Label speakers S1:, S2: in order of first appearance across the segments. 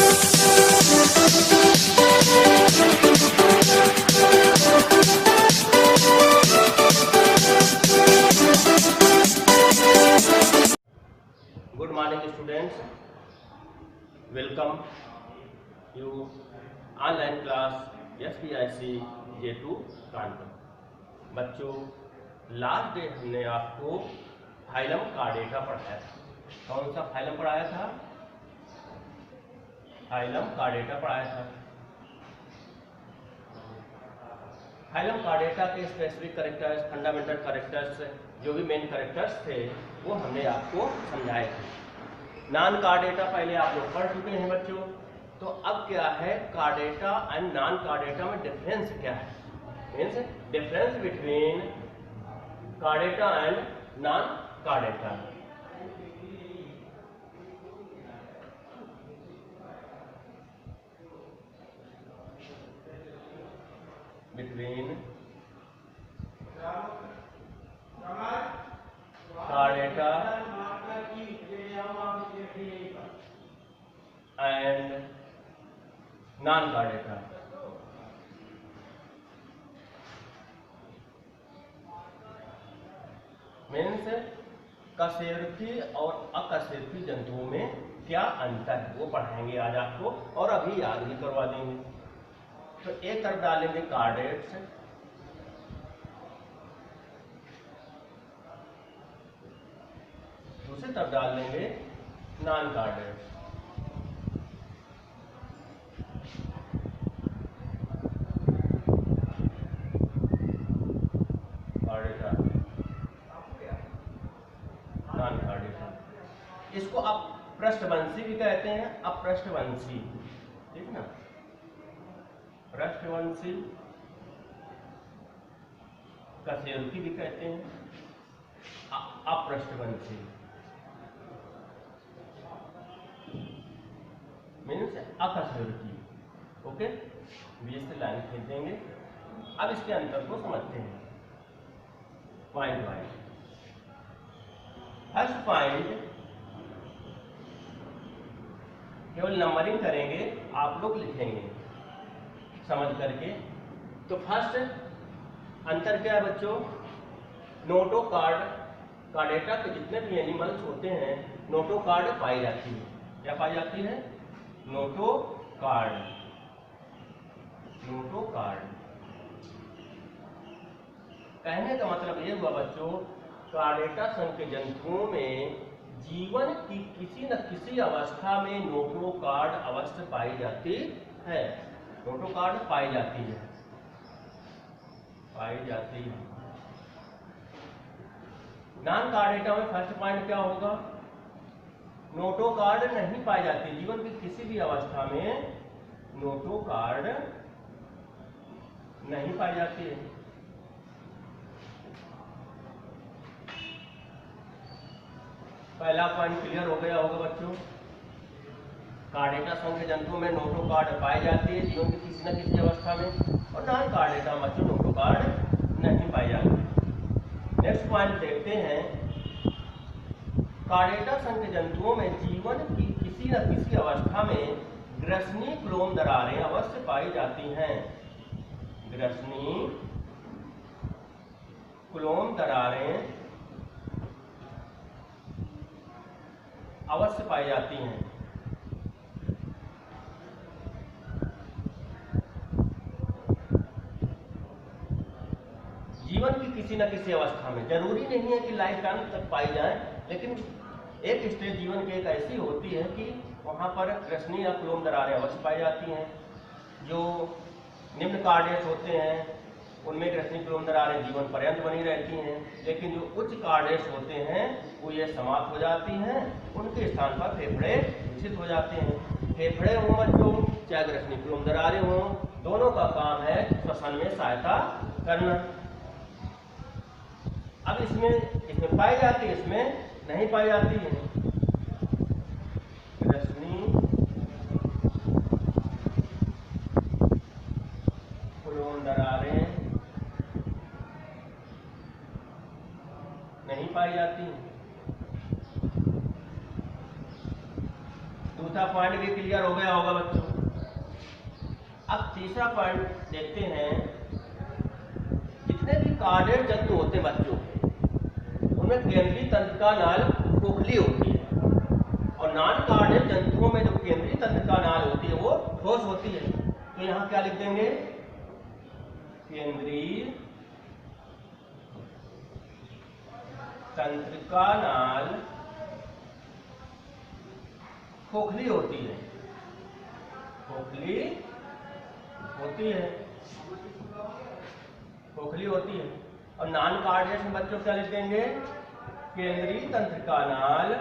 S1: Good morning students, welcome you online class SPIC J2 Kanpur. बच्चों, last day हमने आपको phylum chordata पढ़ाया था। कौन सा फाइलम पढ़ाया था? फाइलम कार्डेटा पढ़ाया था। फाइलम कार्डेटा के स्पेसिफिक कैरेक्टर्स, फंडामेंटल कैरेक्टर्स, जो भी मेन कैरेक्टर्स थे वो हमने आपको समझाए थे। नॉन कार्डेटा पहले आप लोग पढ़ चुके हैं बच्चों। तो अब क्या है, कार्डेटा एंड नॉन कार्डेटा में डिफरेंस क्या है? Means difference between chordata and non chordata. Between chordata and non chordata. Means कशेरुकी और अकशेरुकी जंतुओं में क्या अंतर है वो पढ़ाएंगे आज आपको, और अभी याद भी करवा देंगे। तो एक तरफ डालेंगे कार्डेट्स, दूसरी तरफ डाल देंगे non chordates. Chordata, non chordata. इसको आप पृष्ठवंशी भी कहते हैं, अपृष्ठवंशी, ठीक ना? पृष्ठवंशी, कशेरुकी भी कहते हैं, अपृष्ठवंशी मीन्स अकशेरुकी। ओके, बीच से लाइन खींच देंगे। अब इसके अंतर को समझते हैं पॉइंट वाइज। फर्स्ट पॉइंट केवल नंबरिंग करेंगे, आप लोग लिखेंगे समझ करके। तो फर्स्ट अंतर क्या है बच्चों? नोटोकार्ड, कार्डेटा के जितने भी एनिमल्स होते हैं नोटोकार्ड पाई जाती है। क्या पाई जाती है? नोटोकार्ड। नोटोकार्ड कहने का मतलब ये हुआ बच्चों, कार्डेटा संघ के जंतुओं में जीवन की किसी न किसी अवस्था में नोटोकार्ड अवस्था पाई जाती है। नोटोकार्ड पाई जाती है, पाई जाती है। नॉन कार्डेटा में फर्स्ट पॉइंट क्या होगा? नोटोकार्ड नहीं पाई जाती, जीवन की किसी भी अवस्था में नोटोकार्ड नहीं पाई जाती है। पहला पॉइंट क्लियर हो गया होगा बच्चों। कार्डेटा संघ के जंतुओं में नोटोकार्ड पाई जाती है जीवन की किसी न किसी अवस्था में, और नॉन कार्डेटा बच्चों नोटोकार्ड नहीं पाई जाती। नेक्स्ट पॉइंट देखते हैं। कार्डेटा संघ के जंतुओं में जीवन की किसी न किसी अवस्था में ग्रसनी क्लोम दरारें अवश्य पाई जाती हैं। ग्रसनी क्लोम दरारें अवश्य पाई जाती हैं। जीवन की किसी न किसी अवस्था में, जरूरी नहीं है कि लाइफ टाइम तक पाई जाए, लेकिन एक स्टेज जीवन की एक ऐसी होती है कि वहाँ पर ग्रसनी या क्लोम दरारें अवश्य पाई जाती हैं। जो निम्न कार्डेट्स होते हैं उनमें ग्रसनी क्लोम दरारें जीवन पर्यंत बनी रहती हैं, लेकिन जो उच्च कार्डेट्स होते हैं वो ये समाप्त हो जाती हैं, उनके स्थान पर फेफड़े विकसित हो जाते हैं। फेफड़े हों बच्चों चाहे ग्रसनी क्लोम दरारें हों, दोनों का काम है श्वसन में सहायता करना। अब इसमें पाई जाती है, इसमें नहीं पाई जाती है। ग्रसनी क्लोम दरारें नहीं पाई जाती। दूसरा पॉइंट भी क्लियर क्लियर हो गया होगा बच्चों। अब तीसरा पॉइंट देखते हैं, जितने भी कार्डियक जंतु होते हैं बच्चों, उनमें केंद्रीय तंत्रिका नाल खोखली होती है, और नॉन कार्डियक जंतुओं में जो केंद्रीय तंत्रिका नाल होती है वो ठोस होती है। तो यहां क्या लिख देंगे, केंद्रीय तंत्रिका नाल खोखली होती है, खोखली होती है, खोखली होती है। और नॉन कार्डियक में बच्चों क्या लिख देंगे, केंद्रीय तंत्रिका नाल,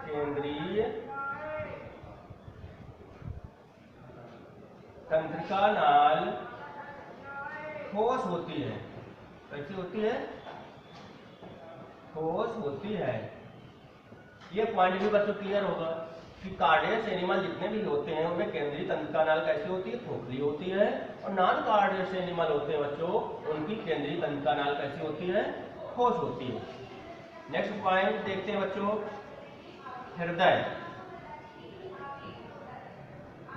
S1: केंद्रीय तंत्रिका नाल ठोस होती है। कैसी होती है, ठोस होती है। ये पॉइंट भी बच्चों क्लियर होगा कि कार्डियस एनिमल जितने भी होते हैं उनमें केंद्रीय तंत्रिका नाल कैसी होती है, खोखली होती है, और नॉन कार्डियस एनिमल होते हैं बच्चों, उनकी केंद्रीय तंत्रिका नाल कैसी होती है, ठोस होती है। नेक्स्ट पॉइंट देखते हैं बच्चों, हृदय।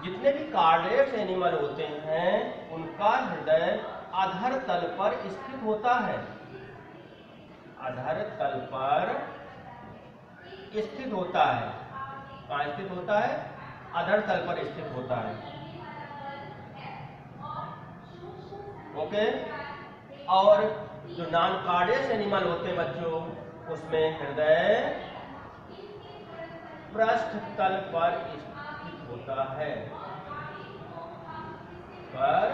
S1: जितने भी कार्डियस एनिमल होते हैं उनका हृदय अधर तल पर स्थित होता है, अधर तल पर स्थित होता है। कहाँ स्थित होता है, अधर तल पर स्थित होता है। ओके। और जो नॉन कार्डियस एनिमल होते हैं बच्चों, उसमें हृदय पृष्ठ तल पर स्थित होता है, पर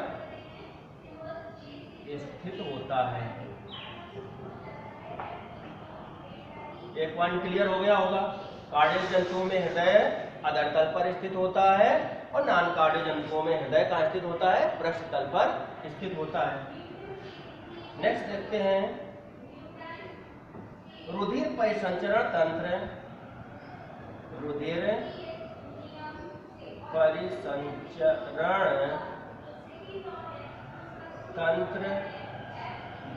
S1: स्थित होता है। एक पॉइंट क्लियर हो गया होगा, कार्डियक जंतुओं में हृदय अधर तल पर स्थित होता है, और नॉन कार्डियक जंतुओं में हृदय कहाँ स्थित होता है, पृष्ठ तल पर स्थित होता है। नेक्स्ट देखते हैं, रुधिर परिसंचरण तंत्र, रुधिर परिसंचरण तंत्र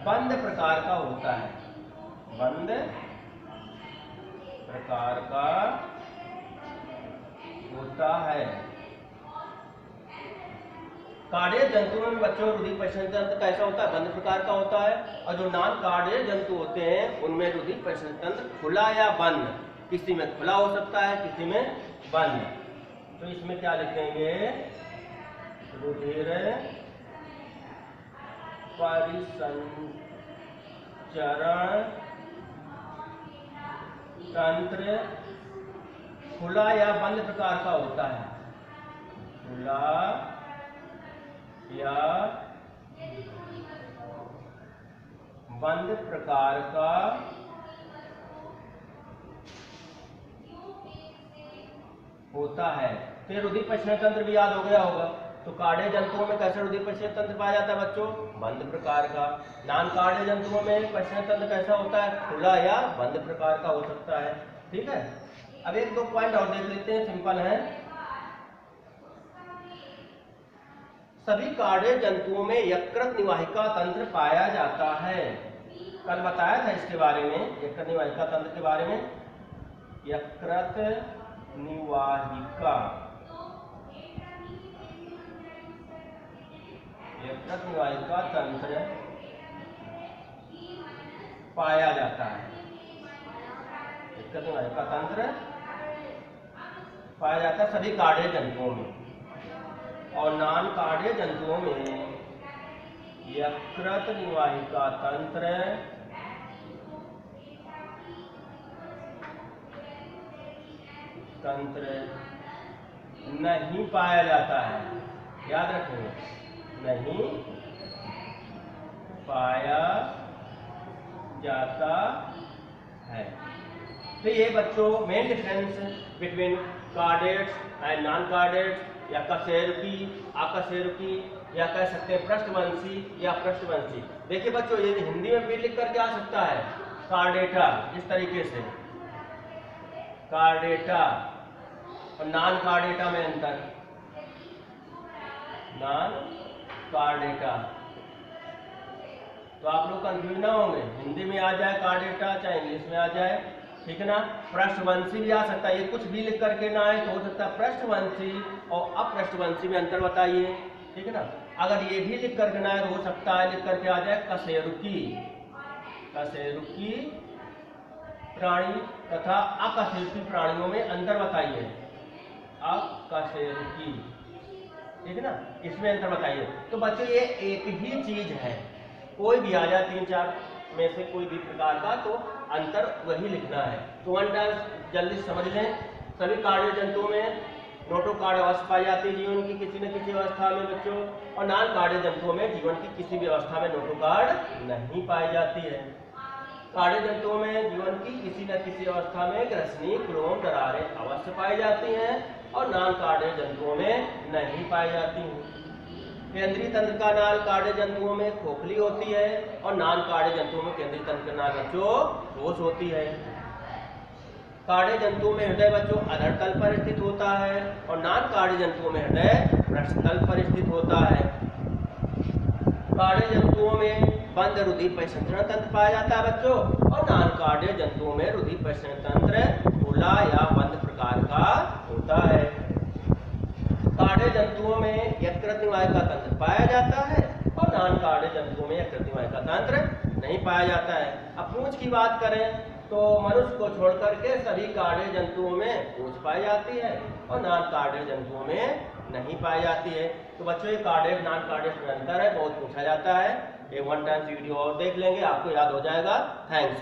S1: बंद प्रकार का होता है, बंद प्रकार का होता है। कार्डियक जंतुओं में बच्चों रुधिर परिसंचरण तंत्र कैसा होता है, बंद प्रकार का होता है, और जो नॉन कार्डियक जंतु होते हैं उनमें रुधिर परिसंचरण तंत्र खुला या बंद, किसी में खुला हो सकता है, किसी में बंद। तो इसमें क्या लिखेंगे, रुधिर परिसंचरण तंत्र खुला या बंद प्रकार का होता है, खुला या बंद प्रकार का होता है। तो रुधिर परिसंचरण तंत्र भी याद हो गया होगा। तो कार्डियक जंतुओं में कैसा रुधिर परिसंचरण तंत्र पाया जाता है बच्चों, बंद प्रकार का। नॉन कार्डियक जंतुओं में परिसंचरण तंत्र कैसा होता है, खुला या बंद प्रकार का हो सकता है। ठीक है। अब एक दो पॉइंट और देख लेते हैं, सिंपल है। सभी कार्डियक जंतुओं में यकृत निवाहिका तंत्र पाया जाता है। कल बताया था इसके बारे में, यकृत निवाहिका तंत्र के बारे में। यकृत निवाहिका, यकृत निवाहिका तंत्र पाया जाता है, यकृत निवाहिका तंत्र पाया जाता है सभी कार्डियक जंतुओं में। और नॉन कार्डियक जंतुओं में यकृत निवाहिका तंत्र नहीं पाया जाता है, याद रखेंगे, नहीं पाया जाता है। तो ये बच्चों main difference between chordates and non chordates, या कशेरुकी, आकशेरुकी, या कह सकते हैं पृष्ठवंशी या पृष्ठवंशी। देखिए बच्चों, ये हिंदी में भी लिख करके आ सकता है कार्डेटा, इस तरीके से कार्डेटा, और नॉन कार्डेटा में अंतर, नॉन कार्डेटा। तो आप लोग कंफ्यूज ना होंगे, हिंदी में आ जाए कार्डेटा चाहे इंग्लिश में आ जाए, ठीक है ना। पृष्ठवंशी भी आ सकता है, ये कुछ भी लिख करके ना आए तो हो सकता है पृष्ठवंशी और अपृष्ठवंशी में अंतर बताइए, ठीक है ना। अगर ये भी लिख करके ना आए तो हो सकता है लिख करके आ जाए कशेरुकी, कशेरुकी प्राणी तथा अकशेरुकी प्राणियों में अंतर बताइए, अकशेरुकी, ठीक है ना, इसमें अंतर बताइए। तो बच्चों ये एक ही चीज है, कोई भी आ जाए 3-4 में से कोई भी प्रकार का, तो अंतर वही लिखना है। तो वन टाइम जल्दी समझ लें। सभी कार्डियो जंतुओं में नोटोकॉर्ड अवस्था पाई जाती है जीवन की किसी न किसी अवस्था में बच्चों, और नॉन कार्डियो जंतुओं में जीवन की किसी भी अवस्था में नोटोकॉर्ड नहीं पाई जाती है। कार्डियो जंतुओं में जीवन की किसी न किसी अवस्था में ग्रसनी, क्लोम, दरारें अवश्य पाई जाती हैं और नॉन कार्डियो जंतुओं में नहीं पाई जाती हैं। केंद्रीय तंत्र का नाल कार्डियो जंतुओं में खोखली होती है और नॉन कार्डियो जंतुओं में केंद्रीय तंत्र का नाल बच्चों ठोस होती है। कार्डियो जंतुओं में हृदय बच्चों अधर तल पर स्थित होता है और नॉन कार्डियो जंतुओं में हृदय पृष्ठ तल पर स्थित होता है। कार्डियो जंतुओं में बंद रुधिर परिसंचरण तंत्र पाया जाता है बच्चों, और नॉन कार्डियो जंतुओं में रुधिर परिसंचरण तंत्र खुला या बंद प्रकार का होता है। कार्डियो जंतुओं में यकृत निवाहिका तंत्र पाया जाता है और नॉन कार्डियो जंतुओं में यकृत निवाहिका तंत्र नहीं पाया जाता है। अब पूंछ की बात करें तो मनुष्य को छोड़ करके सभी कार्डियो जंतुओं में पूंछ पाई जाती है और नॉन कार्डियो जंतुओं में नहीं पाई जाती है। तो बच्चों ये कार्डियो नॉन कार्डियो में अंतर है, बहुत पूछा जाता है। एक वन टाइम वीडियो और देख लेंगे, आपको याद हो जाएगा। थैंक्स।